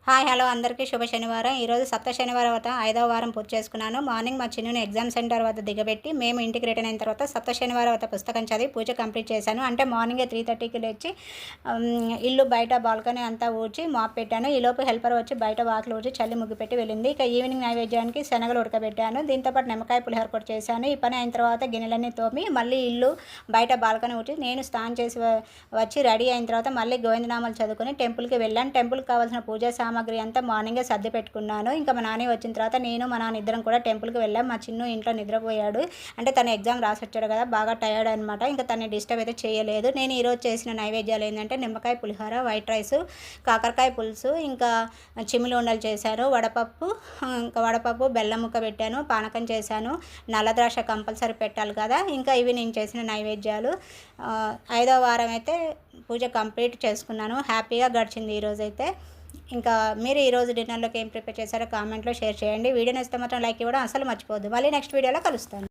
Hi hello అందరికీ శుభ శనివారం. ఈరోజు సప్త శనివారం వద్ద 5వ వారం పూర్తి చేసుకున్నాను. మార్నింగ్ మా చిన్నుని ఎగ్జామ్ సెంటర్ వద్ద దిగబెట్టి మేము ఇంటికి రిటర్న్ అయిన తర్వాత సప్త శనివారం వద్ద పుస్తకం చదివి పూజ కంప్లీట్ చేశాను. అంటే మార్నింగే 3:30కి లేచి ఇల్లు బయట బాల్కనీ అంతా ఊడ్చి మాప్ పెట్టాను. ఈలోపు హెల్పర్ వచ్చి బయట వాకిలు ఊడ్చి చల్లి ముగ్గు పెట్టి వెళ్ళింది. ఇక ఈవినింగ్ నైవేద్యానికి శనగలు ఉడకబెట్టాను. దీంతోపాటు నిమ్మకాయ పులిహోర కూడా చేశాను. ఈ పని అయిన తర్వాత గిన్నెలన్నీ తోమి మళ్ళీ ఇల్లు బయట బాల్కనీ ఊడ్చి నేను స్నానం చేసి వచ్చి రెడీ అయిన తర్వాత మళ్ళీ గోవిందనామాలు చదువుకొని టెంపుల్కి వెళ్ళాను. టెంపుల్కి కావాల్సిన పూజా సామాగ్రి అంతా మార్నింగే సర్ది పెట్టుకున్నాను. ఇంకా మా నాన్న వచ్చిన తర్వాత నేను మా నాన్న ఇద్దరం కూడా టెంపుల్కి వెళ్ళాం. మా చిన్ను ఇంట్లో నిద్రపోయాడు. అంటే తను ఎగ్జామ్ రాసి వచ్చాడు కదా, బాగా టయర్డ్ అనమాట. ఇంకా తను డిస్టర్బ్ అయితే చేయలేదు. నేను ఈరోజు చేసిన నైవేద్యాలు ఏంటంటే నిమ్మకాయ పులిహోర, వైట్ రైస్, కాకరకాయ పులుసు, ఇంకా చిమ్మిలి ఉండలు చేశాను, వడపప్పు బెల్లం ముక్క పెట్టాను, పానకం చేశాను, నల్లద్రాక్ష కంపల్సరీ పెట్టాలి కదా. ఇంకా ఇవి నేను చేసిన నైవేద్యాలు. 5వ వారం అయితే పూజ కంప్లీట్ చేసుకున్నాను. హ్యాపీగా గడిచింది ఈరోజైతే. ఇంకా మీరు ఈరోజు డిన్నర్లోకి ఏం ప్రిపేర్ చేశారో కామెంట్లో షేర్ చేయండి. వీడియో నచ్చితే మాత్రం లైక్ ఇవ్వడం అసలు మర్చిపోవద్దు. మళ్ళీ నెక్స్ట్ వీడియోలో కలుస్తాను.